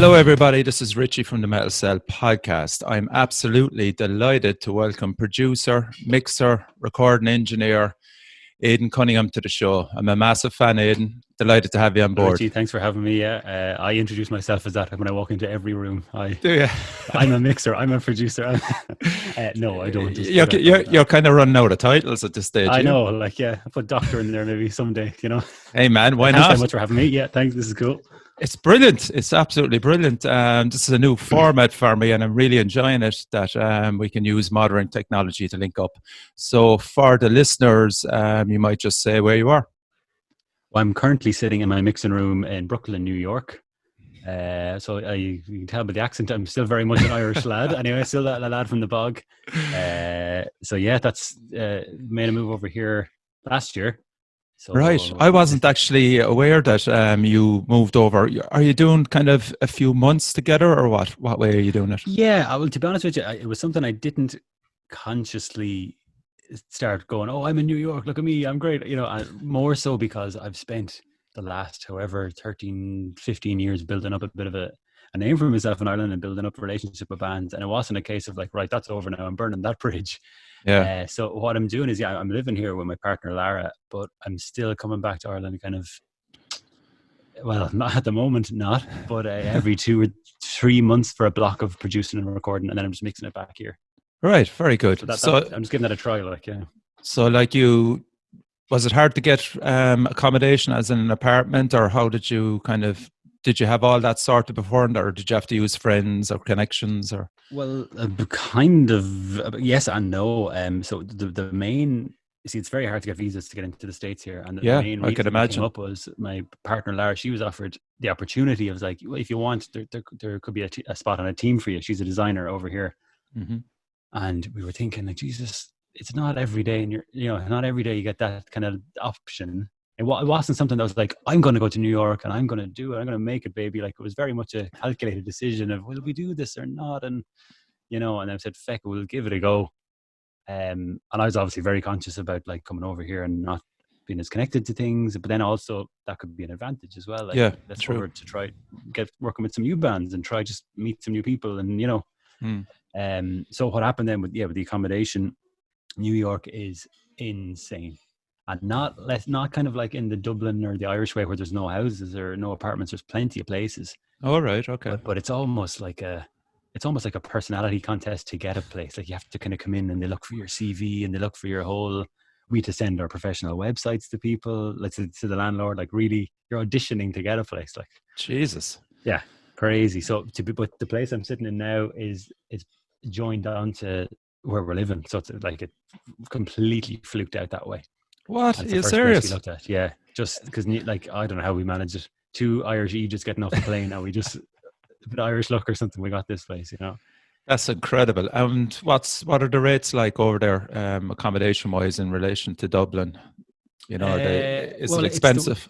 Hello, everybody. This is Richie from the Metal Cell podcast. I'm absolutely delighted to welcome producer, mixer, recording engineer, Aidan Cunningham to the show. I'm a massive fan, Aidan. Delighted to have you on board. Richie, thanks for having me. I introduce myself as that when I walk into every room. Do you? I'm a mixer. I'm a producer. No, I don't. You're kind of running out of titles at this stage. I know. Like, yeah, I'll put doctor in there maybe someday, you know. Hey, man, why thanks not? Thanks very much for having me. Yeah, thanks. This is cool. It's brilliant. It's absolutely brilliant. This is a new format for me, and I'm really enjoying it, that we can use modern technology to link up. So for the listeners, you might just say where you are. Well, I'm currently sitting in my mixing room in Brooklyn, New York. So you can tell by the accent, I'm still very much an Irish lad. Anyway, still a lad from the bog. So yeah, that's made a move over here last year. So, right. I wasn't actually aware that you moved over. Are you doing kind of a few months together, or what? What way are you doing it? Yeah, well, to be honest with you, it was something I didn't consciously start going, oh, I'm in New York, look at me, I'm great. You know, more so because I've spent the last, 13, 15 years building up a bit of a name for myself in Ireland and building up a relationship with bands. And it wasn't a case of like, right, that's over now, I'm burning that bridge. Yeah. So what I'm doing is, I'm living here with my partner Lara, but I'm still coming back to Ireland kind of, well, not at the moment, but every 2 or 3 months for a block of producing and recording, and then I'm just mixing it back here. Right, very good. So I'm just giving that a try, like, yeah. So like was it hard to get accommodation as in an apartment, or how did you did you have all that sorted beforehand, or did you have to use friends or connections? Or well, kind of yes and no. So the main, it's very hard to get visas to get into the States here, and the main reason I could imagine came up was my partner Lara. She was offered the opportunity. I was like, well, if you want, there could be a spot on a team for you. She's a designer over here, and we were thinking like, Jesus, it's not every day, and not every day you get that kind of option. It wasn't something that was like, I'm going to go to New York and I'm going to do it. I'm going to make it, baby. Like, it was very much a calculated decision of, will we do this or not? And, and I said, feck, we'll give it a go. And I was obviously very conscious about like coming over here and not being as connected to things, but then also that could be an advantage as well. Like, yeah, let's go over to try get working with some new bands and try just meet some new people. And, so what happened then with the accommodation, New York is insane. And not kind of like in the Dublin or the Irish way where there's no houses or no apartments. There's plenty of places. Oh, right. Okay. But it's almost like a personality contest to get a place. Like, you have to kind of come in and they look for your CV and they look for your whole, we to send our professional websites to people, like to the landlord, like really you're auditioning to get a place. Like, Jesus. Yeah. Crazy. So but the place I'm sitting in now is joined on to where we're living. So it's like it completely fluked out that way. What? Are you serious? We looked at. Yeah, just because like I don't know how we managed it. 2 Irish just getting off the plane. Now we just with Irish luck or something, we got this place. That's incredible. And what are the rates like over there, accommodation wise, in relation to Dublin? Is it expensive?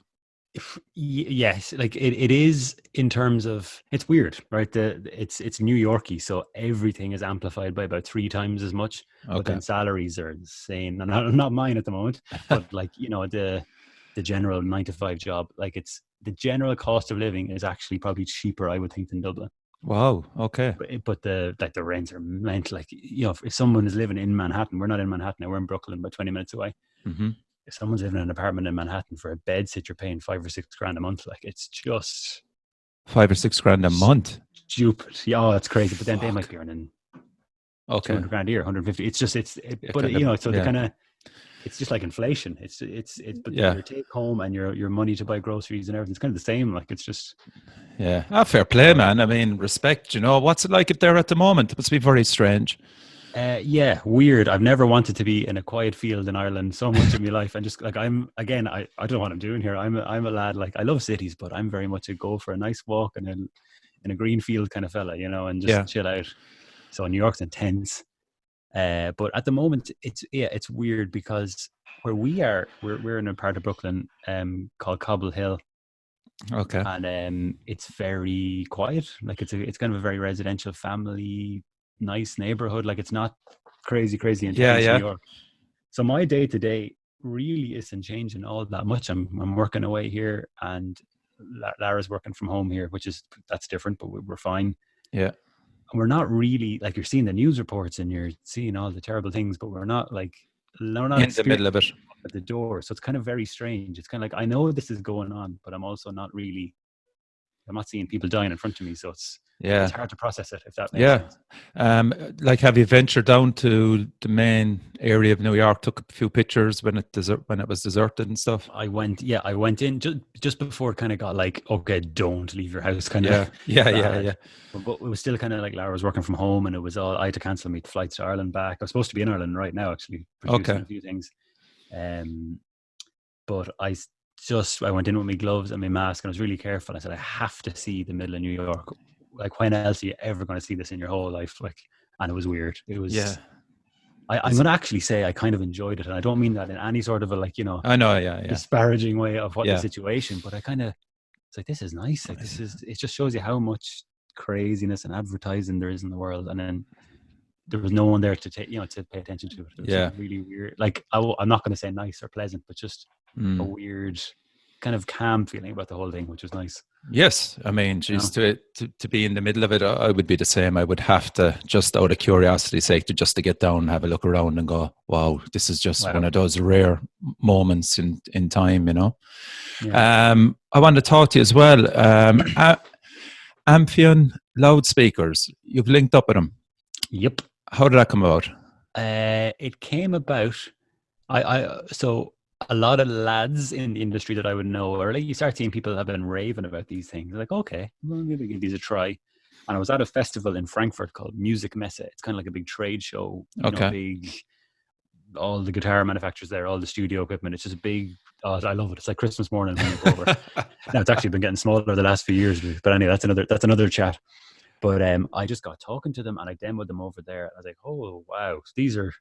Yes, like it is in terms of, it's weird, right? It's New Yorky, so everything is amplified by about 3 times as much. Okay. But then salaries are insane, and not mine at the moment. But like the general 9-to-5 job, like it's the general cost of living is actually probably cheaper, I would think, than Dublin. Wow. Okay. But the rents are meant, like, if someone is living in Manhattan, we're not in Manhattan, we're in Brooklyn, about 20 minutes away. Mm-hmm. If someone's living in an apartment in Manhattan for a bed sit, you're paying $5 or $6 grand a month. Like, it's just $5 or $6 grand a month. Stupid. Yeah, it's crazy. But then they might be earning 200 grand a year, 150. It's just so they kind of, it's just like inflation. But your take home and your money to buy groceries and everything, it's kind of the same. Like, it's just fair play, man. I mean, respect. What's it like up there at the moment? It must be very strange. Weird. I've never wanted to be in a quiet field in Ireland so much in my life, and just like I don't know what I'm doing here. I'm a lad, like, I love cities, but I'm very much a go for a nice walk and in a green field kind of fella, and just chill out. So New York's intense, but at the moment it's weird because where we are, we're in a part of Brooklyn called Cobble Hill. Okay. And it's very quiet. Like, it's kind of a very residential, family, nice neighborhood. Like, it's not crazy intense New York. So my day to day really isn't changing all that much. I'm working away here, and Lara's working from home here, that's different, but we're fine. Yeah. And we're not really like, you're seeing the news reports and you're seeing all the terrible things, but we're not in the middle of it at the door. So it's kind of very strange. It's kind of like, I know this is going on, but I'm also not really, I'm not seeing people dying in front of me. So it's hard to process it, if that makes sense. Like, have you ventured down to the main area of New York, took a few pictures when it was deserted and stuff? I went in just before it kind of got like, okay, don't leave your house kind of. Yeah. But it was still kind of like Lara was working from home, and it was I had to cancel my flights to Ireland back. I was supposed to be in Ireland right now, actually, producing a few things. But I went in with my gloves and my mask, and I was really careful. I said, I have to see the middle of New York. Like, when else are you ever going to see this in your whole life? Like, and it was weird. It was. Yeah. I'm going to actually say I kind of enjoyed it, and I don't mean that in any sort of a, like, I know, disparaging way of what the situation. But I kind of, it's like, this is nice. Like, it just shows you how much craziness and advertising there is in the world, and then there was no one there to take, to pay attention to it. It was really weird. Like, I'm not going to say nice or pleasant, but just a weird, kind of calm feeling about the whole thing, which was nice. Yes, I mean, geez, to be in the middle of it, I would be the same. I would have to, just out of curiosity's sake, to get down and have a look around and go, wow, this is just one of those rare moments in time, Yeah. I want to talk to you as well. Amphion loudspeakers, you've linked up with them. Yep. How did that come about? It came about, so a lot of lads in the industry that I would know, or like, you start seeing people have been raving about these things. Like, okay, well, maybe give these a try. And I was at a festival in Frankfurt called Music Messe. It's kind of like a big trade show. All the guitar manufacturers there, all the studio equipment. It's just a big, I love it. It's like Christmas morning when you go over. Now, it's actually been getting smaller the last few years, but anyway, that's another chat. But I just got talking to them, and I demoed them over there. I was like, oh wow, these are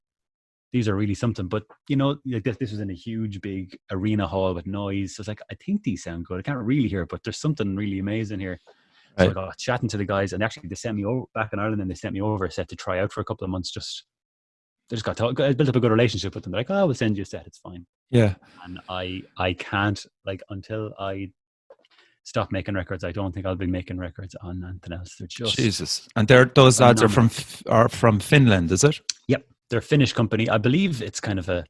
really something. But like this was in a huge big arena hall with noise. So it's like, I think these sound good. I can't really hear it, but there's something really amazing here. So I got chatting to the guys, and actually they sent me over back in Ireland, and they sent me over a set to try out for a couple of months. They just got talking. I built up a good relationship with them. They're like, oh, we'll send you a set. It's fine. Yeah. And I can't, like, until I stop making records, I don't think I'll be making records on anything else. They're just Jesus. And those lads are from Finland, is it? Yep. They're a Finnish company. I believe it's kind of a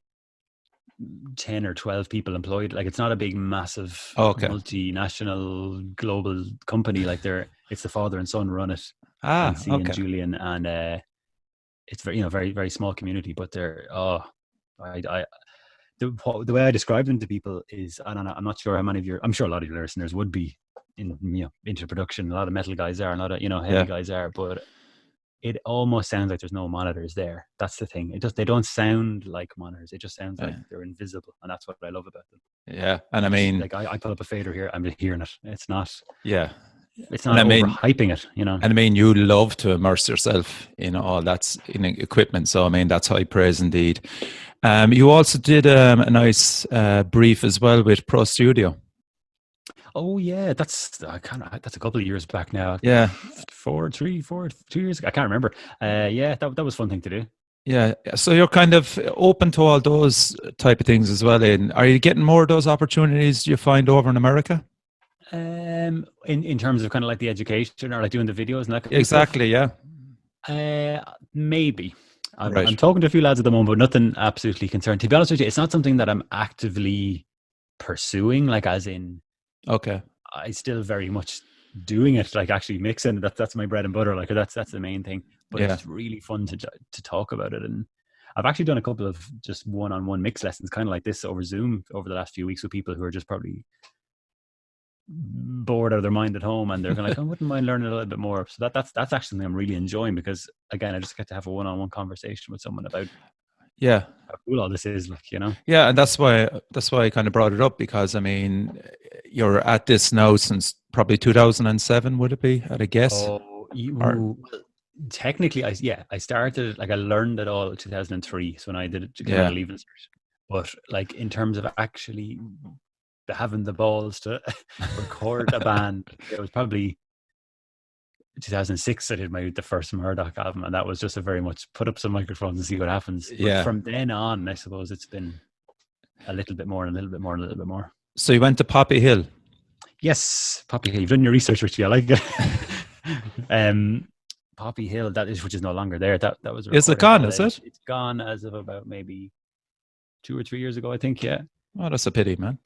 10 or 12 people employed. Like, it's not a big, massive, multinational, global company. Like, it's the father and son run it. Nancy and Julian, and it's very, very, very small community. But they're the way I describe them to people is, and I'm not sure how many of I'm sure a lot of your listeners would be into production. A lot of metal guys are, a lot of heavy guys are, but it almost sounds like there's no monitors there. That's the thing. They don't sound like monitors. It just sounds like they're invisible, and that's what I love about them. Yeah, and I mean, like, I pull up a fader here, I'm just hearing it. It's not. Yeah. It's not overhyping it, And I mean, you love to immerse yourself in all that's in equipment. So I mean, that's high praise indeed. You also did a nice brief as well with Pro Studio. Oh yeah, that's a couple of years back now. Yeah, 2 years ago. I can't remember. Yeah, that was a fun thing to do. Yeah, so you're kind of open to all those type of things as well. Aidan, are you getting more of those opportunities you find over in America? In terms of kind of like the education or like doing the videos and that kind exactly, of stuff? Yeah. Maybe. I'm talking to a few lads at the moment, but nothing absolutely concerned. To be honest with you, it's not something that I'm actively pursuing, like as in, okay, I still very much doing it, like actually mixing. That's my bread and butter. Like that's the main thing. But it's really fun to talk about it. And I've actually done a couple of just one-on-one mix lessons, kind of like this over Zoom over the last few weeks with people who are just probably bored out of their mind at home, and they're going like, I wouldn't mind learning a little bit more. So that's actually something I'm really enjoying, because again, I just get to have a one-on-one conversation with someone about how cool all this is, like, Yeah, and that's why I kind of brought it up, because I mean, you're at this now since probably 2007, would it be, at a guess? Technically, I started, like, I learned it all in 2003. So when I did it to get a leaving cert. But like, in terms of actually having the balls to record a band, it was probably 2006 I did the first Murdoch album, and that was just a very much put up some microphones and see what happens. But from then on, I suppose it's been a little bit more and a little bit more and a little bit more. So you went to Poppy Hill? Yes, Poppy Hill. You've done your research, Richie. I like it. Poppy Hill, which is no longer there. That was a Is it recording gone? college. Is it? It's gone as of about maybe 2 or 3 years ago, I think. Yeah. Oh, that's a pity, man.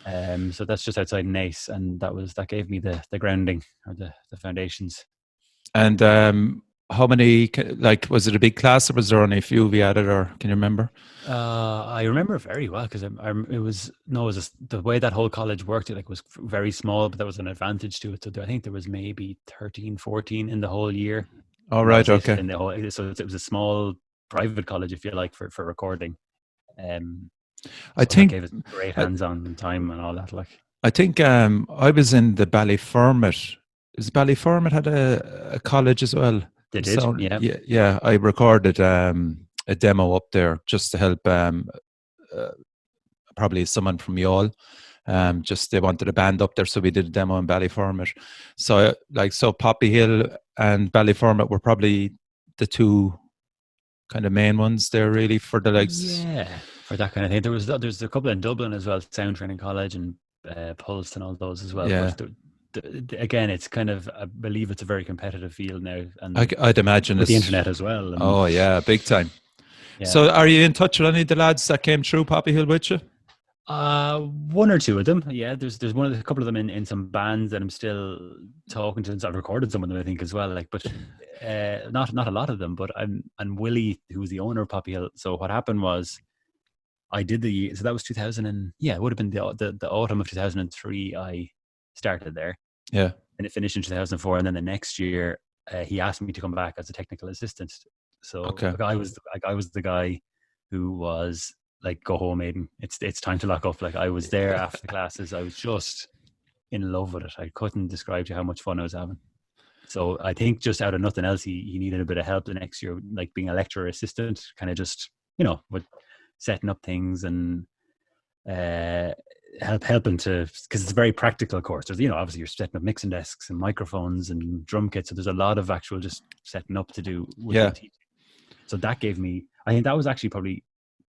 So that's just outside Nace, and that gave me the grounding or the foundations. And how many? Like, was it a big class, or was there only a few we added, or can you remember? I remember very well because it was the way that whole college worked. It was very small, but there was an advantage to it. So I think there was maybe 13, 14 in the whole year. Oh, right, okay. In the whole, so it was a small private college, if you like, for recording. I think that gave us great hands-on time and all that. Like, I think I was in the Ballyfermot. Is Ballyfermot had a college as well? They did, yeah. I recorded a demo up there just to help probably someone from Youghal. Just they wanted a band up there, so we did a demo in Ballyfermot. So Poppy Hill and Ballyfermot were probably the two kind of main ones there, really, for the for that kind of thing. There's a couple in Dublin as well, Sound Training College and Pulse and all those as well. Yeah. But again, it's kind of, I believe it's a very competitive field now, and I'd imagine with the internet as well. And, oh yeah, big time. Yeah. So, are you in touch with any of the lads that came through Poppy Hill with you? One or two of them. Yeah, there's a couple of them in some bands that I'm still talking to, and I've recorded some of them, I think, as well. Like, but not a lot of them. But and Willie, who was the owner of Poppy Hill. So what happened was, I did so that was 2000 and it would have been the autumn of 2003. I started there. Yeah, and it finished in 2004. And then the next year, he asked me to come back as a technical assistant. So I was the guy who was like, go home, Aidan. It's time to lock up. Like, I was there after the classes. I was just in love with it. I couldn't describe to you how much fun I was having. So I think just out of nothing else, he needed a bit of help the next year, like being a lecturer assistant, kind of just, with setting up things and helping to, because it's a very practical course. There's, obviously you're setting up mixing desks and microphones and drum kits. So there's a lot of actual just setting up to do with the teaching. So that gave me, I think that was actually probably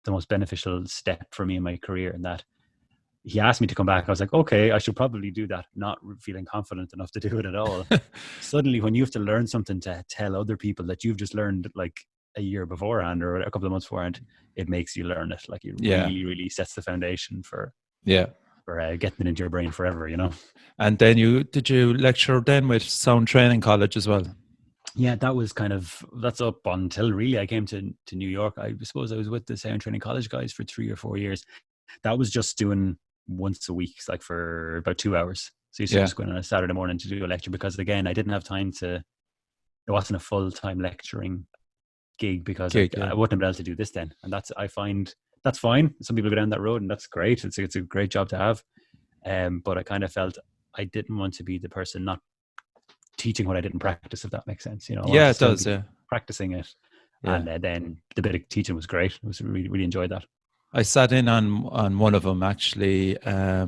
the most beneficial step for me in my career, in that he asked me to come back. I was like, okay, I should probably do that, not feeling confident enough to do it at all. Suddenly, when you have to learn something to tell other people that you've just learned like a year beforehand or a couple of months beforehand, it makes you learn it. Like, it really, really sets the foundation for getting it into your brain forever, And then did you lecture then with Sound Training College as well? Yeah, that's up until really I came to New York. I suppose I was with the Sound Training College guys for 3 or 4 years. That was just doing once a week, like for about 2 hours. So you just going on a Saturday morning to do a lecture, because again, I didn't have time it wasn't a full-time lecturing gig, because I wouldn't have been able to do this then. And I find that's fine. Some people go down that road and that's great. It's a great job to have. But I kind of felt I didn't want to be the person not teaching what I didn't practice, if that makes sense. Yeah, it does. Yeah, practicing it, and then the bit of teaching was great. It was really, really enjoyed that. I sat in on one of them actually. I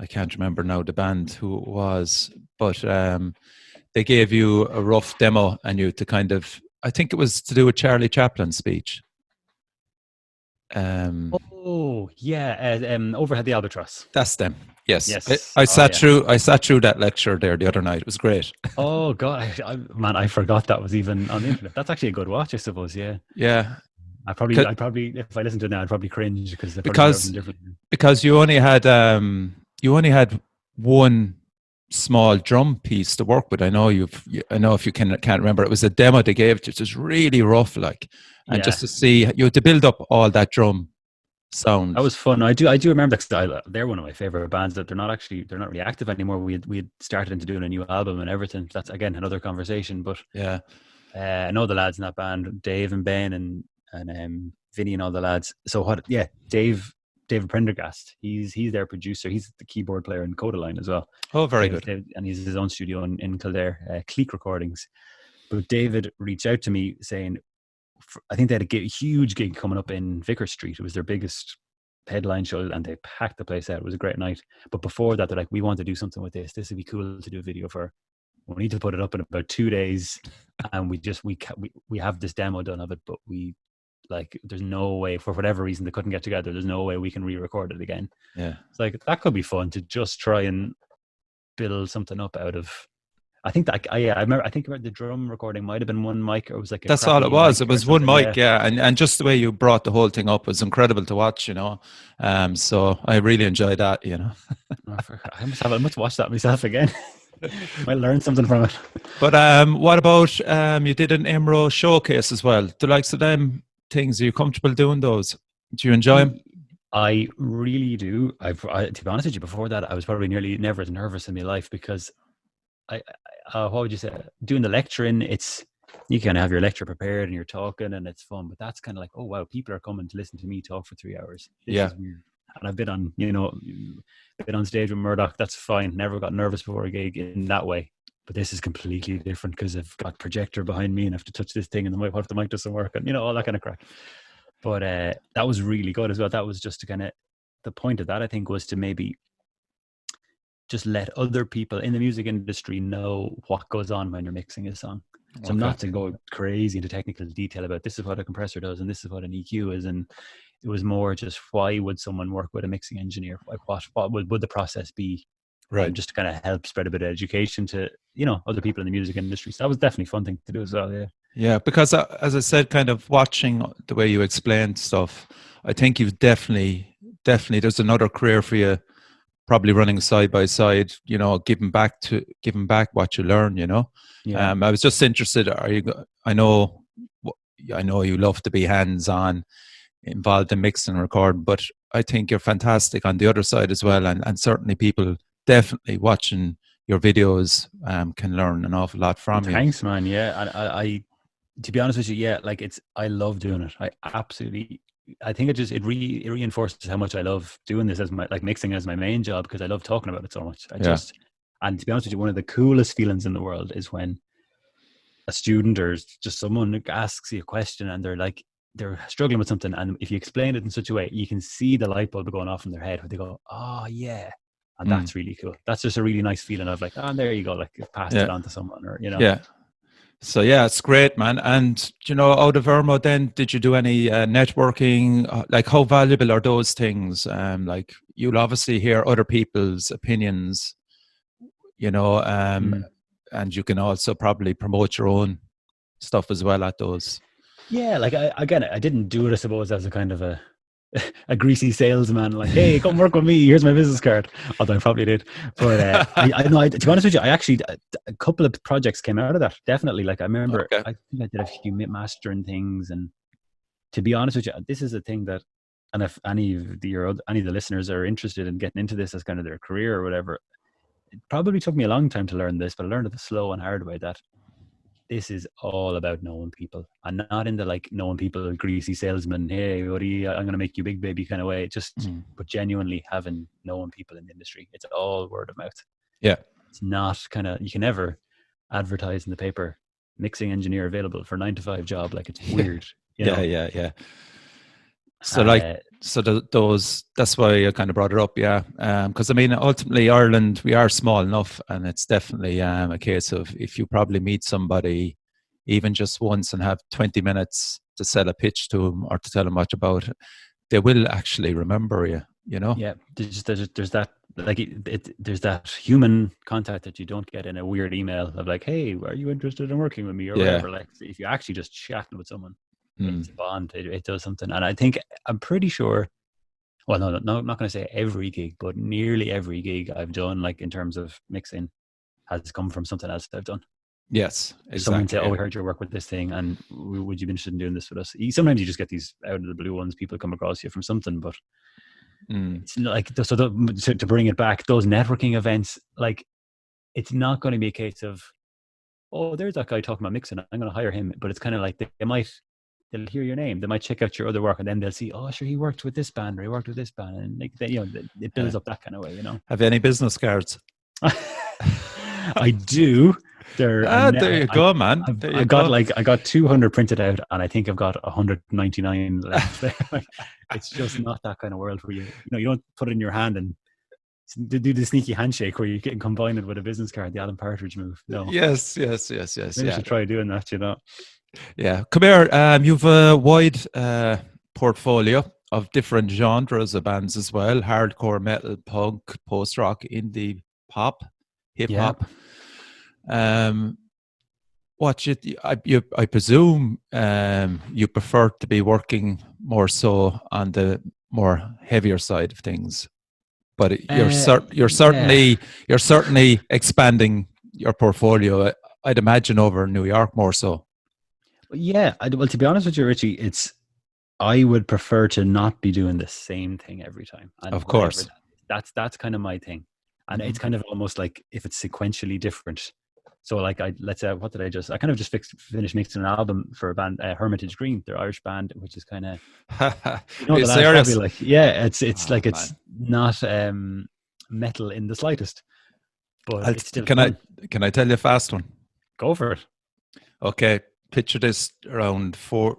can't remember now the band who it was, but they gave you a rough demo and you to kind of, I think it was to do with Charlie Chaplin's speech. Overhead the Albatross. That's them. Yes. I sat through that lecture there the other night. It was great. Oh God, I forgot that was even on the internet. That's actually a good watch, I suppose. Yeah. Yeah. I probably, if I listen to it now, I'd probably cringe because you only had one small drum piece to work with. I know if you can't remember, it was a demo they gave, which was really rough, like, and just to see you had to build up all that drum sound. That was fun. I do remember that. They're one of my favorite bands. That they're not really active anymore. We had started into doing a new album and everything. That's again another conversation. But I know the lads in that band, Dave and Ben and Vinny and all the lads. So David Prendergast. He's their producer. He's the keyboard player in Codaline as well. Oh, very good. And he's his own studio in Kildare, Cleek Recordings. But David reached out to me saying, I think they had a huge gig coming up in Vicar Street. It was their biggest headline show, and they packed the place out. It was a great night. But before that, they're like, we want to do something with this. This would be cool to do a video for. We need to put it up in about 2 days, and we have this demo done of it, but there's no way, for whatever reason they couldn't get together. There's no way we can re-record it again. Yeah, it's like that could be fun to just try and build something up out of. I think that I remember. I think the drum recording might have been one mic, or it was like that's all it was. It was one mic, yeah. And just the way you brought the whole thing up was incredible to watch. So I really enjoyed that. I must watch that myself again. Might learn something from it. But what about you did an Emerald showcase as well? The likes of them things, are you comfortable doing those? Do you enjoy them? I really do. To be honest with you, before that, I was probably nearly never as nervous in my life because what would you say? Doing the lecturing, you kind of have your lecture prepared and you're talking and it's fun, but that's kind of like, oh wow, people are coming to listen to me talk for 3 hours. This is weird. And I've been on stage with Murdoch. That's fine. Never got nervous before a gig in that way. But this is completely different because I've got projector behind me and I have to touch this thing and what if the mic doesn't work and all that kind of crap. But that was really good as well. That was just to kind of, the point of that I think was to maybe just let other people in the music industry know what goes on when you're mixing a song. So not to go crazy into technical detail about this is what a compressor does and this is what an EQ is, and it was more just why would someone work with a mixing engineer? Like what would the process be? Right. Just to kind of help spread a bit of education to other people in the music industry. So that was definitely a fun thing to do as well. Yeah. Yeah, because as I said, kind of watching the way you explained stuff, I think you've definitely there's another career for you. Probably running side by side, giving back what you learn. Yeah. I was just interested. I know you love to be hands-on, involved in mixing and recording, but I think you're fantastic on the other side as well, and certainly people definitely watching your videos can learn an awful lot from you. Thanks, man. Yeah, and I to be honest with you, yeah, like I love doing it. I think it reinforces how much I love doing this as mixing as my main job, because I love talking about it so much. And to be honest with you, one of the coolest feelings in the world is when a student or just someone asks you a question and they're struggling with something, and if you explain it in such a way, you can see the light bulb going off in their head where they go, oh yeah. And that's really cool. That's just a really nice feeling of like, oh, there you go, like passed it on to someone, or Yeah. So yeah, it's great, man. And out of Irmo, then did you do any networking? Like, how valuable are those things? Like, you'll obviously hear other people's opinions, and you can also probably promote your own stuff as well at those. Yeah, like I didn't do it, I suppose, as a kind of a greasy salesman, like, hey, come work with me, here's my business card. Although I probably did, but I know, to be honest with you, I actually, a couple of projects came out of that, definitely. Like I remember, I think I did a few mastering things, and to be honest with you, this is a thing that, and if any of the listeners are interested in getting into this as kind of their career or whatever, it probably took me a long time to learn this, but I learned it the slow and hard way, that this is all about knowing people, and not in the like knowing people, greasy salesman, hey, what are you, I'm going to make you big baby kind of way. But genuinely knowing people in the industry. It's all word of mouth. Yeah. It's not kind of, you can never advertise in the paper, mixing engineer available for 9 to 5 job. Like, it's weird. Yeah. So that's why I kind of brought it up. Yeah. Because I mean, ultimately Ireland, we are small enough, and it's definitely a case of, if you probably meet somebody even just once and have 20 minutes to sell a pitch to them or to tell them much about it, they will actually remember you, Yeah. There's that, like, there's that human contact that you don't get in a weird email of like, hey, are you interested in working with me or whatever. Like, if you actually just chatting with someone, it's a bond. It does something. And I think, I'm pretty sure, well, no, I'm not going to say every gig, but nearly every gig I've done, like in terms of mixing, has come from something else that I've done. Yes, exactly. Someone say, oh, we heard your work with this thing, and would you be interested in doing this with us? Sometimes you just get these out of the blue ones. People come across you from something, but it's like, so to bring it back, those networking events, like, it's not going to be a case of, oh, there's that guy talking about mixing, I'm going to hire him. But it's kind of like, they'll hear your name, they might check out your other work, and then they'll see, oh, sure, he worked with this band, or he worked with this band, and like, it builds up that kind of way, Have you any business cards? I do. There you go, man. I got 200 printed out, and I think I've got 199 left. It's just not that kind of world where you don't put it in your hand and do the sneaky handshake where you can combine it with a business card, the Alan Partridge move. No. Yes. Maybe I should try doing that. Yeah, come here. You've a wide portfolio of different genres of bands as well: hardcore, metal, punk, post rock, indie, pop. hip hop. I presume you prefer to be working more so on the more heavier side of things, but you're certainly expanding your portfolio. I'd imagine over New York more so. Yeah, well, to be honest with you, Richie, I would prefer to not be doing the same thing every time. And of course, that's kind of my thing, and it's kind of almost like if it's sequentially different. So like let's say, what did I kind of just finished mixing an album for a band, Hermitage Green, their Irish band, which is kind of, you know, the serious? Like, yeah, it's like, man, it's not metal in the slightest, but it's still fun. Can I tell you a fast one? Go for it. Okay, picture this: around 4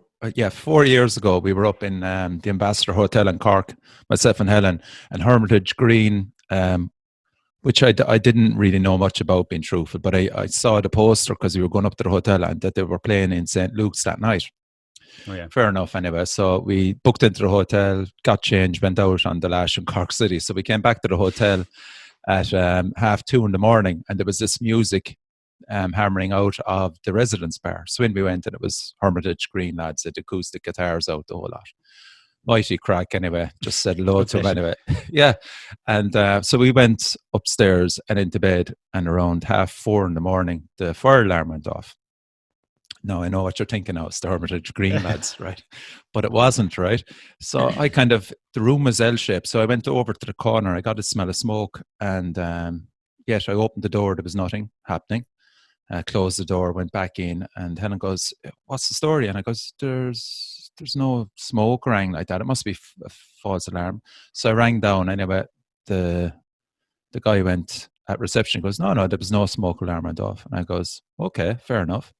years ago, we were up in the Ambassador Hotel in Cork, myself and Helen, and Hermitage Green, which I didn't really know much about, being truthful, but I saw the poster because we were going up to the hotel and that they were playing in St. Luke's that night. Oh, yeah. Fair enough, anyway. So we booked into the hotel, got changed, went out on the Lash in Cork City. So we came back to the hotel at 2:30 in the morning, and there was this music hammering out of the residence bar. So when we went, and it was Hermitage Green lads, with acoustic guitars out, the whole lot. Mighty crack, anyway. Just said hello to him, anyway. Yeah. And so we went upstairs and into bed, and around 4:30 in the morning, the fire alarm went off. Now, I know what you're thinking now. It's the Hermitage Green lads, right? But it wasn't, right? So the room was L-shaped. So I went over to the corner. I got a smell of smoke. And yes, I opened the door. There was nothing happening. Closed the door, went back in. And Helen goes, "What's the story?" And I goes, There's no smoke or anything like that. It must be a false alarm. So I rang down. Anyway, the guy went at reception, goes, no, there was no smoke alarm went off. And I goes, okay, fair enough.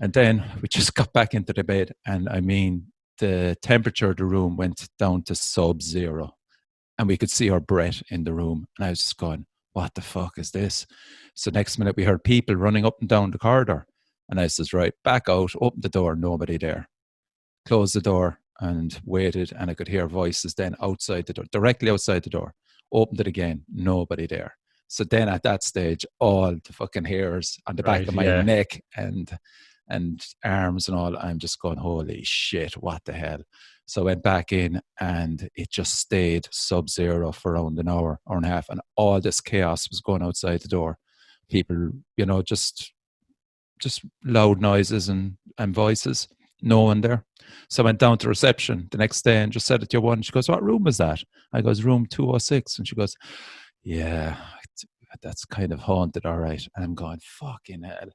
And then we just got back into the bed. And I mean, the temperature of the room went down to sub-zero. And we could see our breath in the room. And I was just going, what the fuck is this? So next minute we heard people running up and down the corridor. And I says, right, back out, open the door, nobody there. Closed the door and waited, and I could hear voices then outside the door, directly outside the door. Opened it again, nobody there. So then at that stage, all the fucking hairs on the back of my neck and arms and all, I'm just going, holy shit, what the hell? So I went back in, and it just stayed sub-zero for around an hour and a half, and all this chaos was going outside the door. People, just loud noises and voices. No one there. So I went down to reception the next day and just said it to your one. She goes, what room was that? I goes, room 206. And she goes, yeah, that's kind of haunted, all right. And I'm going, fucking hell.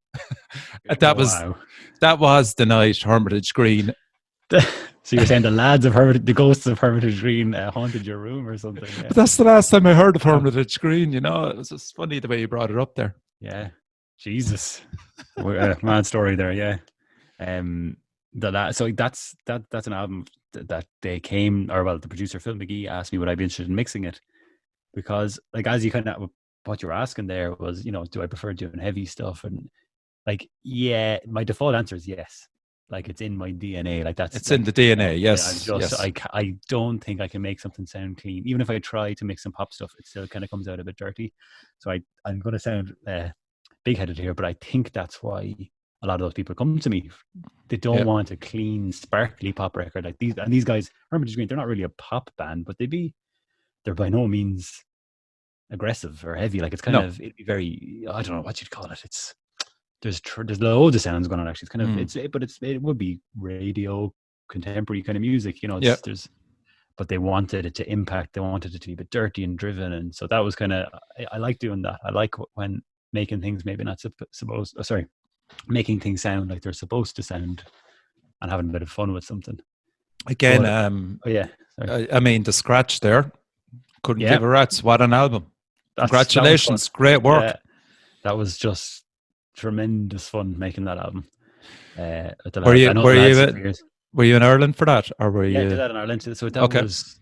That was the night Hermitage Green. So you're saying the ghosts of Hermitage Green haunted your room or something? Yeah. But that's the last time I heard of Hermitage Green, It was just funny the way you brought it up there. Yeah. Jesus. Mad story there, yeah. So that's an album that they came, or well, the producer Phil McGee asked me would I be interested in mixing it, because like, as you kind of what you were asking there was, do I prefer doing heavy stuff? And like, yeah, my default answer is yes. Like, it's in my DNA. Like, it's in the DNA. Yes. I don't think I can make something sound clean. Even if I try to make some pop stuff, it still kind of comes out a bit dirty. So I'm going to sound big-headed here, but I think that's why a lot of those people come to me. They don't want a clean, sparkly pop record like these. And these guys, Hermitage Green, they're not really a pop band, but they're by no means aggressive or heavy. Like, it's kind of, it'd be very, I don't know what you'd call it. There's loads of sounds going on, actually. It's kind of, it would be radio, contemporary kind of music, but they wanted it to impact. They wanted it to be a bit dirty and driven. And so that was kind of, I like doing that. I like when making things maybe not making things sound like they're supposed to sound, and having a bit of fun with something. Again, I mean, the scratch there, couldn't give a rat's. What an album. Congratulations. Great work. Yeah, that was just tremendous fun making that album. Were you in Ireland for that, or were you? Yeah, I did that in Ireland. So that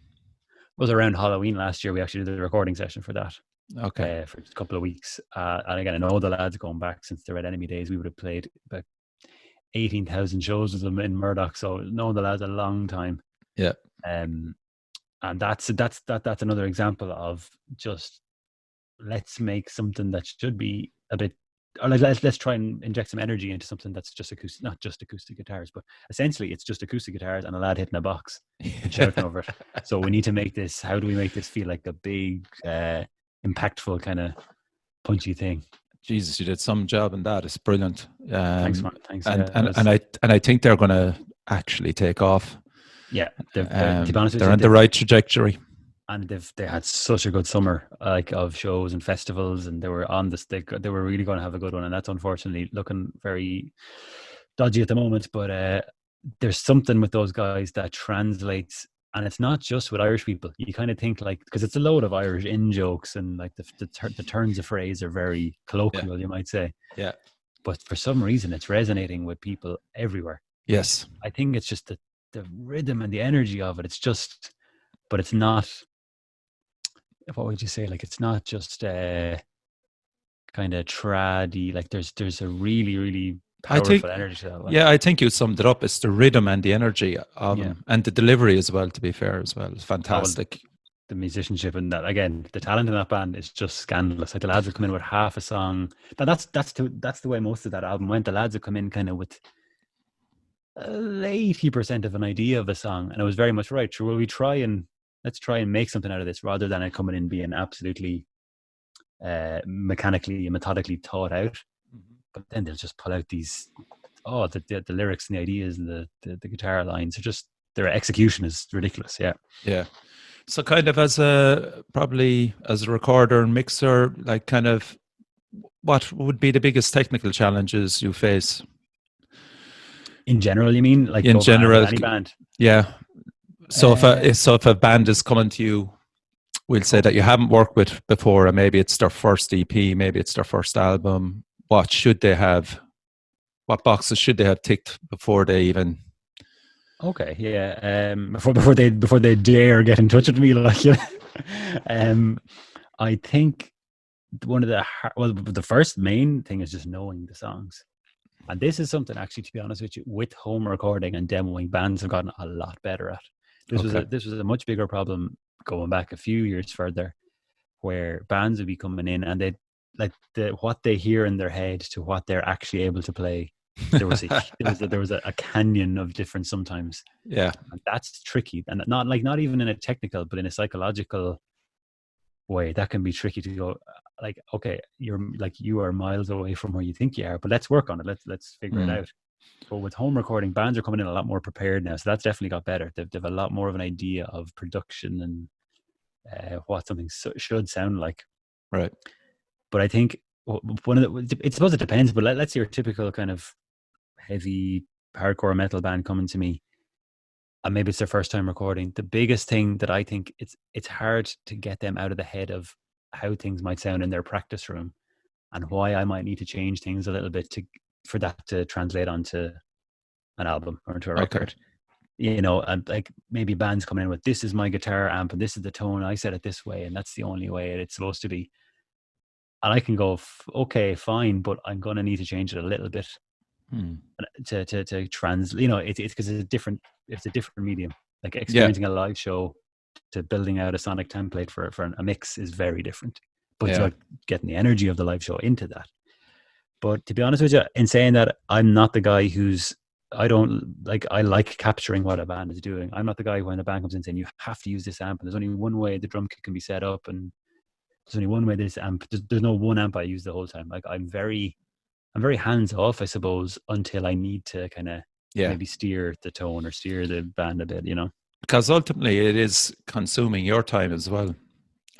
was around Halloween last year. We actually did a recording session for that. Okay. For a couple of weeks. And again, I know the lads going back since the Red Enemy days. We would have played about 18,000 shows with them in Murdoch. So known the lads a long time. Yeah. And that's another example of just let's make something that should be a bit, or let's try and inject some energy into something that's just acoustic, not just acoustic guitars, but essentially it's just acoustic guitars and a lad hitting a box and shouting over it. So we need to make this, how do we make this feel like a big, impactful kind of punchy thing? Jesus, you did some job in that. It's brilliant. Thanks, man. Thanks. And I think they're going to actually take off. Yeah, to be honest with they're you, on the right trajectory. And they had such a good summer, like, of shows and festivals, and they were on this. They were really going to have a good one, and that's unfortunately looking very dodgy at the moment. But there's something with those guys that translates, and it's not just with Irish people. You kind of think, like, because it's a load of Irish in jokes, and like the turns of phrase are very colloquial, you might say. Yeah. But for some reason, it's resonating with people everywhere. Yes. I think it's just the rhythm and the energy of it. It's just, but it's not. What would you say? Like, it's not just kind of traddy. Like, there's a really, really powerful energy to that. Yeah, I think you summed it up. It's the rhythm and the energy of them, and the delivery as well. To be fair, as well, it's fantastic. The musicianship and that, again, the talent in that band is just scandalous. Like, the lads would come in with half a song. That's the way most of that album went. The lads would come in kind of with 80% of an idea of a song, and it was very much right. Sure, will we let's try and make something out of this, rather than it coming in being absolutely mechanically and methodically thought out. Mm-hmm. But then they'll just pull out these, the lyrics and the ideas and the guitar lines are just, their execution is ridiculous. Yeah. So kind of as a recorder and mixer, like, kind of, what would be the biggest technical challenges you face? In general, you mean? Like, in general, any band? Yeah. So if a band is coming to you, we'll say that you haven't worked with before, and maybe it's their first EP, maybe it's their first album. What should they have? What boxes should they have ticked before they even? Okay, yeah. Before they dare get in touch with me, like, I think one of the first main thing is just knowing the songs. And this is something, actually, to be honest with you, with home recording and demoing, bands have gotten a lot better at. This was a much bigger problem going back a few years further, where bands would be coming in and they, like, what they hear in their head to what they're actually able to play. There was a canyon of difference sometimes. Yeah, and that's tricky, and not even in a technical, but in a psychological way, that can be tricky to go, like, okay, you are miles away from where you think you are, but let's work on it. Let's figure it out. But with home recording, bands are coming in a lot more prepared now, so that's definitely got better. They've a lot more of an idea of production and what something should sound like. Right. But I think it's supposed, it depends. But let's say your typical kind of heavy hardcore metal band coming to me, and maybe it's their first time recording. The biggest thing that I think, it's hard to get them out of the head of how things might sound in their practice room, and why I might need to change things a little bit for that to translate onto an album or into a record. You know, and like, maybe bands coming in with, this is my guitar amp and this is the tone, I set it this way and that's the only way it's supposed to be. And I can go, okay, fine, but I'm going to need to change it a little bit to translate. You know, it's because it's a different medium. Like, experiencing a live show to building out a sonic template for a mix is very different. But it's about getting the energy of the live show into that. But to be honest with you, in saying that, I'm not the guy I like capturing what a band is doing. I'm not the guy when a band comes in saying, you have to use this amp, and there's only one way the drum kit can be set up, and there's only one way this amp, there's no one amp I use the whole time. Like, I'm very hands off, I suppose, until I need to kind of maybe steer the tone or steer the band a bit, you know? Because ultimately it is consuming your time as well.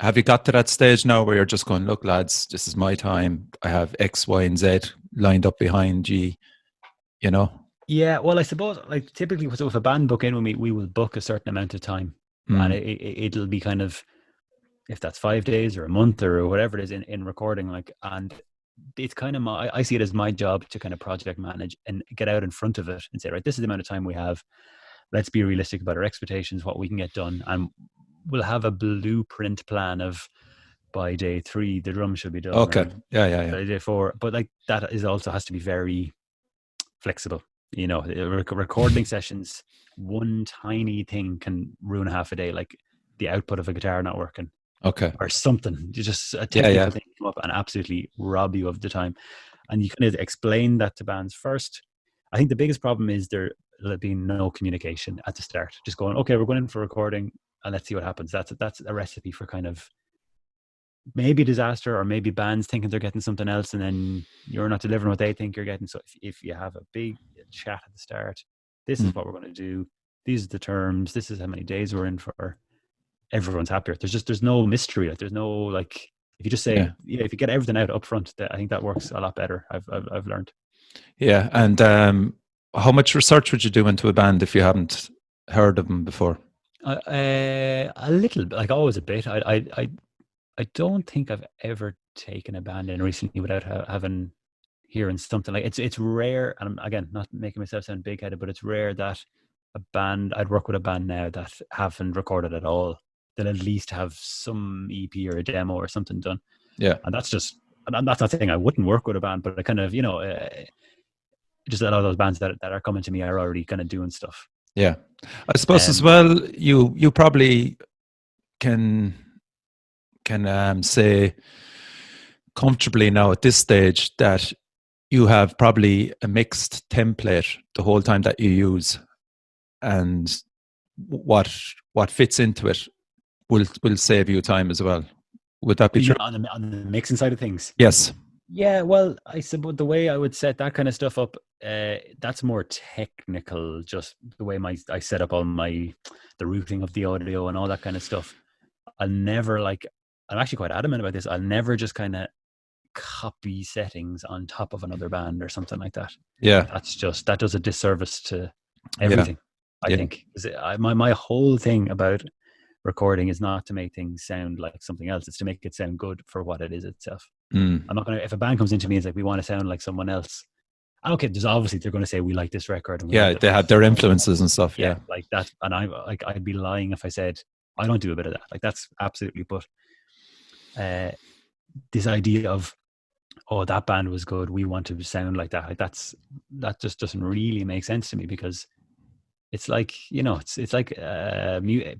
Have you got to that stage now where you're just going, look, lads, this is my time. I have X, Y, and Z lined up behind G, you know? Yeah, well, I suppose, like, typically, so if a band book in with me, we will book a certain amount of time. And it'll be kind of, if that's 5 days or a month or whatever it is in recording, like, and it's kind of I see it as my job to kind of project manage and get out in front of it and say, right, this is the amount of time we have. Let's be realistic about our expectations, what we can get done. And we'll have a blueprint plan of, by day 3, the drum should be done. Okay. Yeah. By day 4. But like, that is also has to be very flexible. You know, recording sessions, one tiny thing can ruin half a day, like the output of a guitar not working. Okay. Or something. You just a technical thing come up and absolutely rob you of the time. And you kind of explain that to bands first. I think the biggest problem is there being no communication at the start. Just going, okay, we're going in for recording and let's see what happens. That's a recipe for kind of maybe disaster, or maybe bands thinking they're getting something else and then you're not delivering what they think you're getting. So if you have a big chat at the start, this is what we're going to do. These are the terms. This is how many days we're in for. Everyone's happier. There's no mystery. Like there's no like, if you just say, if you get everything out up front, I think that works a lot better. I've learned. Yeah. And how much research would you do into a band if you haven't heard of them before? A little, like always a bit. I don't think I've ever taken a band in recently without having hearing something. Like it's rare, and I'm, again, not making myself sound big headed, but it's rare that I'd work with a band now that haven't recorded at all. They'll at least have some EP or a demo or something done. Yeah. And that's not saying I wouldn't work with a band, but I kind of, just a lot of those bands that are coming to me are already kind of doing stuff. Yeah. I suppose as well, you probably can say comfortably now at this stage that you have probably a mixed template the whole time that you use, and what fits into it will save you time as well. Would that be true? On the mixing side of things? Yes. Yeah, well, I suppose the way I would set that kind of stuff up, that's more technical, just the way I set up all the routing of the audio and all that kind of stuff. I'm actually quite adamant about this. I'll never just kind of copy settings on top of another band or something like that. Yeah. That does a disservice to everything. I think my whole thing about recording is not to make things sound like something else. It's to make it sound good for what it is itself. I'm not going to, if a band comes into me and is like, we want to sound like someone else. Okay, there's obviously, they're going to say, we like this record. And they have their influences and stuff. Yeah. Like that. And I'd be lying if I said, I don't do a bit of that. Like that's absolutely, but this idea of, oh, that band was good, we want to sound like that. Like that just doesn't really make sense to me, because it's like, it's like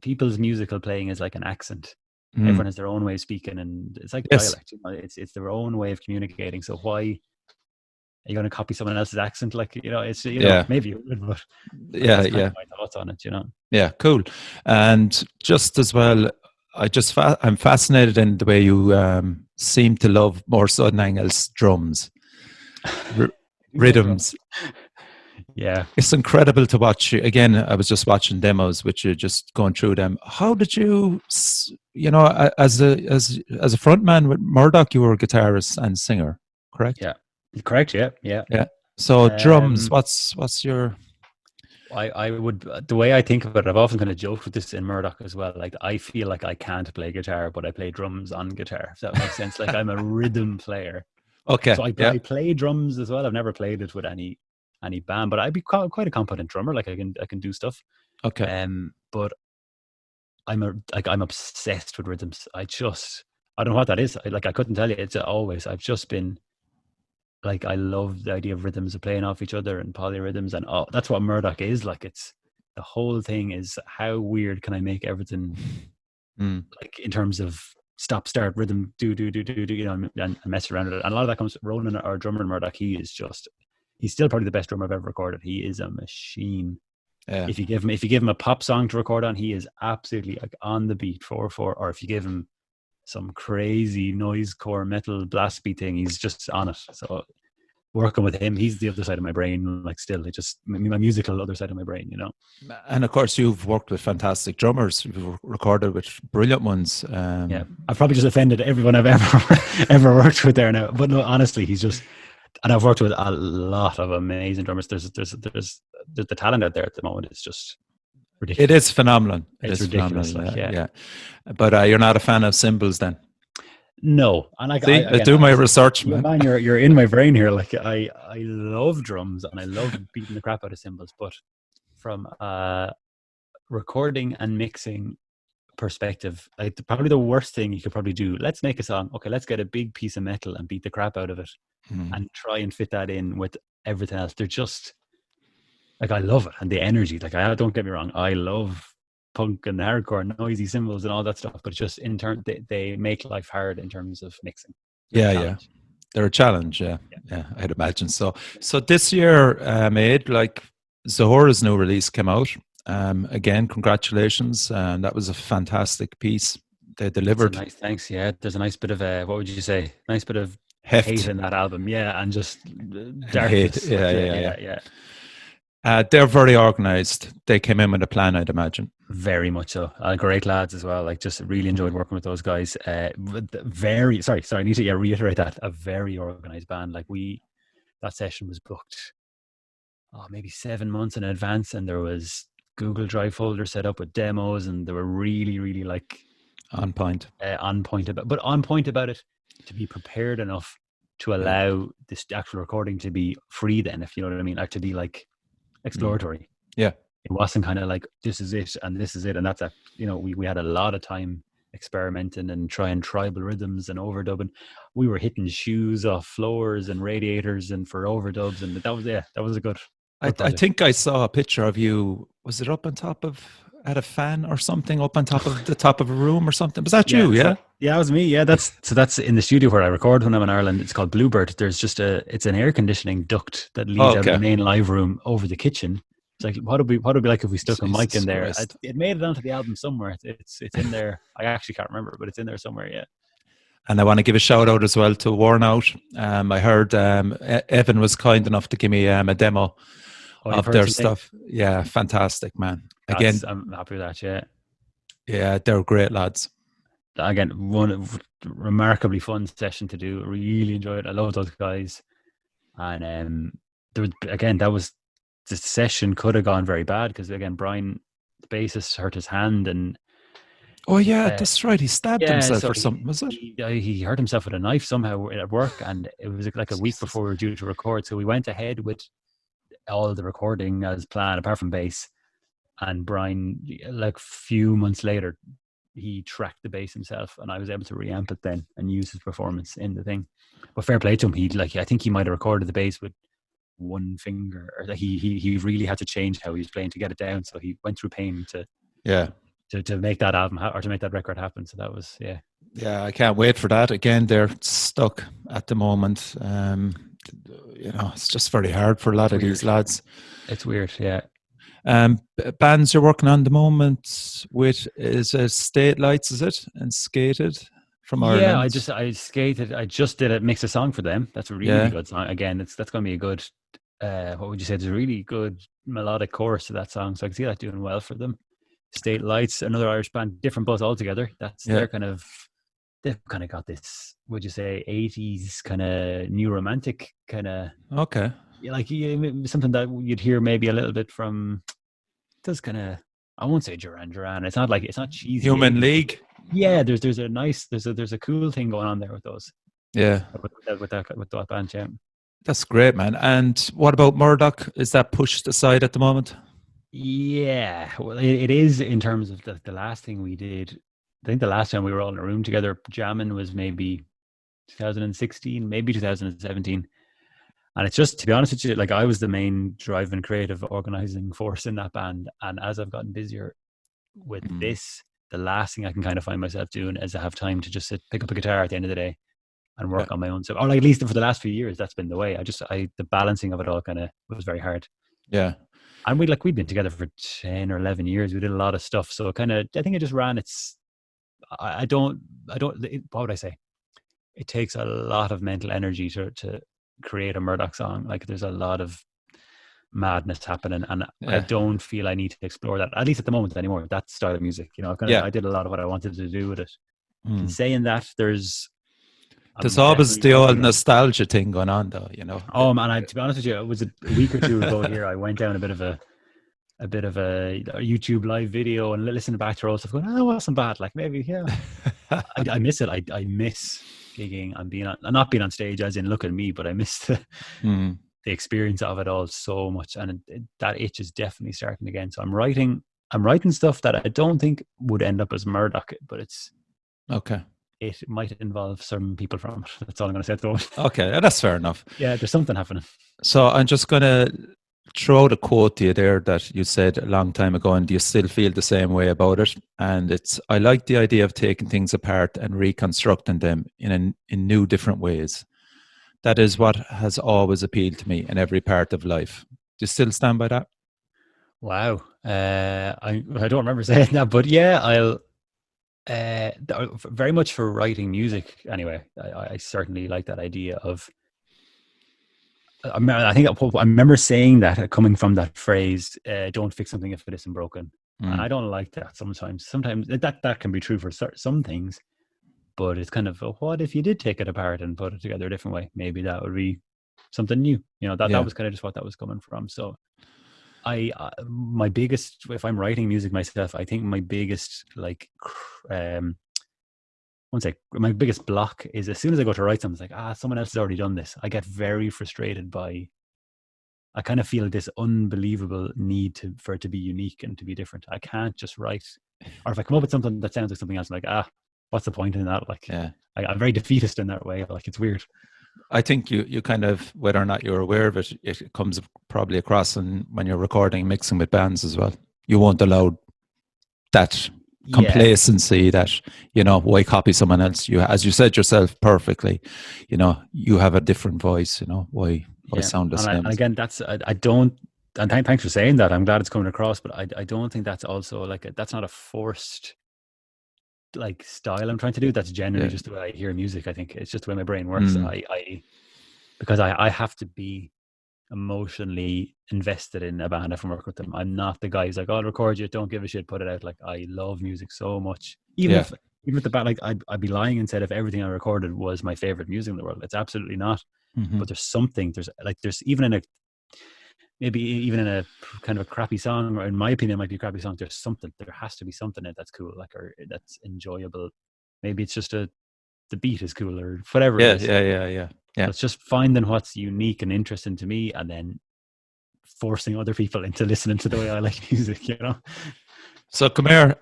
people's musical playing is like an accent. Everyone has their own way of speaking, and it's like dialect. It's their own way of communicating. So why are you going to copy someone else's accent? Like, it's maybe you would, but that's kind of my thoughts on it. Yeah, cool. And just as well, I'm fascinated in the way you seem to love more so than anything else drums, rhythms. Yeah, it's incredible to watch. Again, I was just watching demos, which you're just going through them. How did you, as a front man with Murdoch, you were a guitarist and singer, correct? Yeah, correct. Yeah. So drums. What's your? I would, the way I think about it, I've often kind of joked with this in Murdoch as well. Like, I feel like I can't play guitar, but I play drums on guitar. If that makes sense. Like, I'm a rhythm player. Okay. So I play drums as well. I've never played it with any band, but I'd be quite a competent drummer. Like I can do stuff. Okay. But I'm obsessed with rhythms. I don't know what that is. I couldn't tell you. It's always, I've just been like, I love the idea of rhythms of playing off each other and polyrhythms, and that's what Murdoch is. Like, it's the whole thing is, how weird can I make everything like in terms of stop start rhythm, do and mess around with it. And a lot of that comes Ronan, our drummer in Murdoch. He's still probably the best drummer I've ever recorded. He is a machine. Yeah. If you give him a pop song to record on, he is absolutely like on the beat 4/4. Or if you give him some crazy noise core metal blast beat thing, he's just on it. So working with him, he's the other side of my brain. Like, still, it just my musical other side of my brain, And of course, you've worked with fantastic drummers. You've recorded with brilliant ones. Yeah, I've probably just offended everyone I've ever worked with there now. But no, honestly, he's just. And I've worked with a lot of amazing drummers. There's the talent out there at the moment. It's just ridiculous. It is phenomenal. It's ridiculous. Yeah. But you're not a fan of cymbals then? No. And I do my research, man. Man, you're in my brain here. Like, I love drums and I love beating the crap out of cymbals. But from a recording and mixing perspective, like, probably the worst thing you could probably do, let's make a song. Okay, let's get a big piece of metal and beat the crap out of it. And try and fit that in with everything else. They're just like, I love it, and the energy. Like, don't get me wrong, I love punk and hardcore, noisy cymbals and all that stuff. But just in turn, they make life hard in terms of mixing. Yeah. They're a challenge. Yeah, I'd imagine so. So this year, Aid, like Zora's new release came out. Again, congratulations, and that was a fantastic piece. They delivered. Nice, thanks. Yeah, there's a nice bit of what would you say? Nice bit of heft hate in that album. Yeah, and just darkness. Yeah. They're very organized. They came in with a plan, I'd imagine. Very much so. Great lads as well. Like, just really enjoyed working with those guys. Very sorry. I need to reiterate that. A very organized band. Like, that session was booked maybe 7 months in advance, and there was Google Drive folder set up with demos, and they were really, really like on point about it, to be prepared enough to allow this actual recording to be free. Then, if you know what I mean, like, to be like exploratory. Yeah. It wasn't kind of like, this is it and this is it, and that's we had a lot of time experimenting and trying tribal rhythms and overdubbing. We were hitting shoes off floors and radiators and for overdubs, and that was a good I think I saw a picture of you. Was it up on top of at a fan or something, up on top of the top of a room or something? Was that you? Yeah. Yeah, it was me. Yeah, that's in the studio where I record when I'm in Ireland. It's called Bluebird. There's just it's an air conditioning duct that leads out of the main live room over the kitchen. It's like, what would be like if we stuck a mic in there? It made it onto the album somewhere. It's in there. I actually can't remember, but it's in there somewhere. Yeah. And I want to give a shout out as well to Wornout. I heard Evan was kind enough to give me a demo of their stuff. Yeah, fantastic, man. Again, I'm happy with that. Yeah, they're great lads. Again, one remarkably fun session to do. Really enjoyed it. I love those guys. And the session could have gone very bad because, again, Brian, the bassist, hurt his hand, and that's right. He stabbed himself or something, was it? He hurt himself with a knife somehow at work, and it was like a week before we were due to record. So we went ahead with all the recording as planned, apart from bass. And Brian, like a few months later, he tracked the bass himself, and I was able to reamp it then and use his performance in the thing. But fair play to him. I think he might have recorded the bass with one finger, or he really had to change how he was playing to get it down. So he went through pain to make that album or to make that record happen. So that was I can't wait for that. Again, they're stuck at the moment. It's just very hard for a lot of these lads. It's weird. Bands you're working on at the moment with is State Lights, is it? And Skated from Ireland. Yeah, I skated. I just did a mix a song for them. That's a really good song. Again, that's going to be a good. What would you say? There's a really good melodic chorus to that song, so I can see that doing well for them. State Lights, another Irish band, different buzz altogether. They've kind of got this. Would you say 80s kind of new romantic kind of? Okay. Like something that you'd hear maybe a little bit from. Does kind of, I won't say Duran. It's not cheesy. Human League. Yeah, there's a cool thing going on there with those. Yeah. With that band, yeah. That's great, man. And what about Murdoch? Is that pushed aside at the moment? Yeah, well, it is in terms of the last thing we did. I think the last time we were all in a room together jamming was maybe 2016, maybe 2017. And it's just, to be honest with you, like, I was the main driving creative organizing force in that band. And as I've gotten busier with this, the last thing I can kind of find myself doing is I have time to just pick up a guitar at the end of the day and work on my own stuff. Or like, at least for the last few years, that's been the way. The balancing of it all kind of was very hard. Yeah. And we'd been together for 10 or 11 years. We did a lot of stuff. So I think it just ran what would I say? It takes a lot of mental energy to create a Murdoch song. Like, there's a lot of madness happening, and I don't feel I need to explore that, at least at the moment, anymore, that style of music. I did a lot of what I wanted to do with it. And saying that, there's always the old nostalgia thing going on, though. Oh man, to be honest with you, it was a week or two ago here. I went down a bit of a YouTube live video and listened back to all stuff, going, it wasn't bad. Like, maybe, I miss it. I miss gigging and not being on stage, as in look at me, but I miss the experience of it all so much, and that itch is definitely starting again. So I'm writing stuff that I don't think would end up as Murdoch, but it's okay. It might involve some people from it. That's all I'm going to say at the moment. Okay, that's fair enough. Yeah, there's something happening. So I'm just going to throw out a quote to you there that you said a long time ago, and do you still feel the same way about it? And it's, I like the idea of taking things apart and reconstructing them in new, different ways. That is what has always appealed to me in every part of life. Do you still stand by that? Wow. I don't remember saying that, but yeah, I'll very much for writing music anyway. I certainly like that idea of. I think I remember saying that, coming from that phrase, "Don't fix something if it isn't broken," and I don't like that sometimes. Sometimes that can be true for some things, but it's kind of, what if you did take it apart and put it together a different way? Maybe that would be something new. That was kind of just what that was coming from. So my biggest, if I'm writing music myself, I think my biggest my biggest block is, as soon as I go to write something, it's like, someone else has already done this. I get very frustrated by, I kind of feel this unbelievable need for it to be unique and to be different. I can't just write, or if I come up with something that sounds like something else, I'm like, what's the point in that? I'm very defeatist in that way. Like, it's weird. I think you kind of, whether or not you're aware of it, it comes probably across when you're recording, mixing with bands as well. You won't allow that complacency that, why copy someone else? You, as you said yourself perfectly, you have a different voice, why sound the same? And again, that's, I don't, and thanks for saying that. I'm glad it's coming across, but I don't think that's also that's not a forced style I'm trying to do. That's generally just the way I hear music. I think it's just the way my brain works. Because I have to be emotionally invested in a band if I work with them. I'm not the guy who's like, I'll record you, don't give a shit, put it out. Like, I love music so much. Even with the band, I'd be lying and said if everything I recorded was my favorite music in the world. It's absolutely not. But there's something, there's even in a kind of a crappy song, or in my opinion, it might be a crappy song, there has to be something in it that's cool, or that's enjoyable. Maybe it's just the beat is cool, or whatever it is. Yeah. So it's just finding what's unique and interesting to me, and then forcing other people into listening to the way I like music, So come here,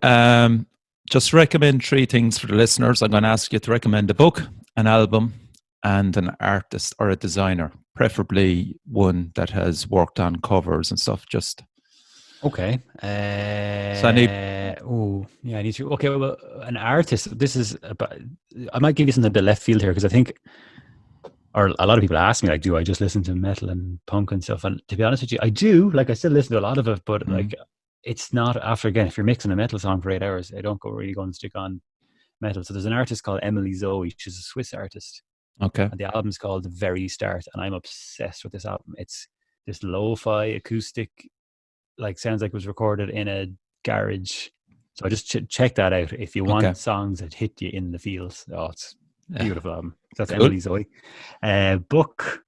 just recommend 3 things for the listeners. I'm going to ask you to recommend a book, an album, and an artist or a designer, preferably one that has worked on covers and stuff. Just okay. So I need. I need to. Okay, well, an artist. This is I might give you something a bit left field here, because I think, or a lot of people ask me, do I just listen to metal and punk and stuff? And to be honest with you, I do. I still listen to a lot of it, but it's not, after, again, if you're mixing a metal song for 8 hours, I don't really go and stick on metal. So there's an artist called Emily Zoe. She's a Swiss artist. Okay. And the album's called The Very Start, and I'm obsessed with this album. It's this lo-fi acoustic, sounds like it was recorded in a garage. So I just check that out if you want songs that hit you in the feels. Oh, it's beautiful album. So that's cool. Emily Zoe. Book.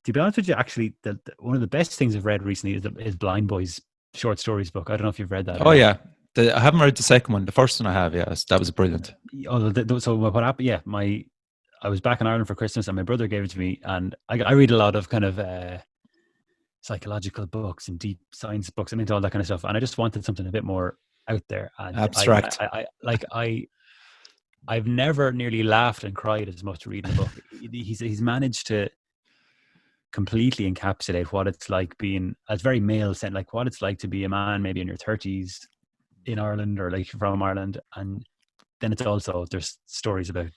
To be honest with you, actually, one of the best things I've read recently is Blind Boy's short stories book. I don't know if you've read that. Oh yeah, I haven't read the second one. The first one I have. Yes, that was brilliant. So what happened? Yeah, I was back in Ireland for Christmas, and my brother gave it to me, and I read a lot of kind of psychological books and deep science books. I'm into all that kind of stuff, and I just wanted something a bit more out there and abstract. I've never nearly laughed and cried as much reading a book. He's managed to completely encapsulate what it's like being, as very male sent, what it's like to be a man maybe in your 30s in Ireland, or from Ireland. And then it's also, there's stories about,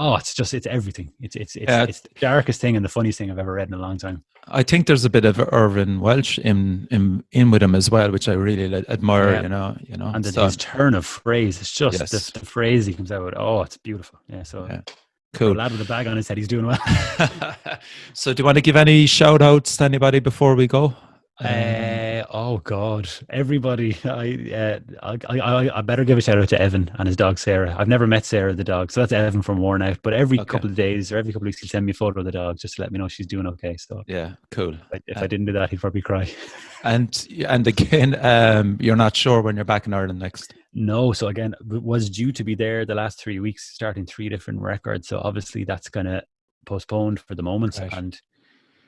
it's everything. It's the darkest thing and the funniest thing I've ever read in a long time. I think there's a bit of Irvin Welsh in with him as well, which I really admire. And his turn of phrase, it's just the phrase he comes out with. Oh, it's beautiful. Yeah, so cool. A lad with a bag on his head, he's doing well. So, do you want to give any shout outs to anybody before we go? Oh God, everybody! I better give a shout out to Evan and his dog Sarah. I've never met Sarah the dog, so that's Evan from Worn Out. But every couple of days or every couple of weeks, he'll send me a photo of the dog just to let me know she's doing okay. So yeah, cool. If I didn't do that, he'd probably cry. And again, you're not sure when you're back in Ireland next? No. So again, was due to be there the last 3 weeks, starting 3 different records. So obviously that's kind of postponed for the moment, and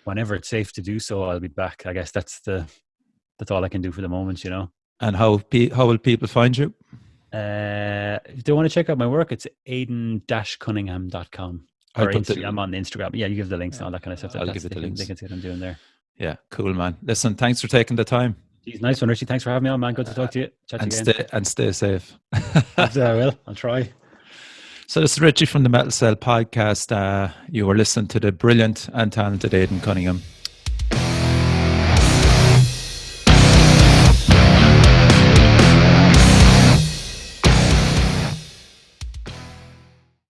whenever it's safe to do so, I'll be back. I guess that's all I can do for the moment, And how will people find you? If they want to check out my work, it's aidan-cunningham.com. Or Instagram, on Instagram. Yeah, you give the links and all that kind of stuff. I'll give it the links. They can see what I'm doing there. Yeah, cool, man. Listen, thanks for taking the time. Jeez, nice one, Richie. Thanks for having me on, man. Good to talk to you. Chat to you again. And stay safe. I will. I'll try. So this is Richie from the Metal Cell podcast. You were listening to the brilliant and talented Aidan Cunningham.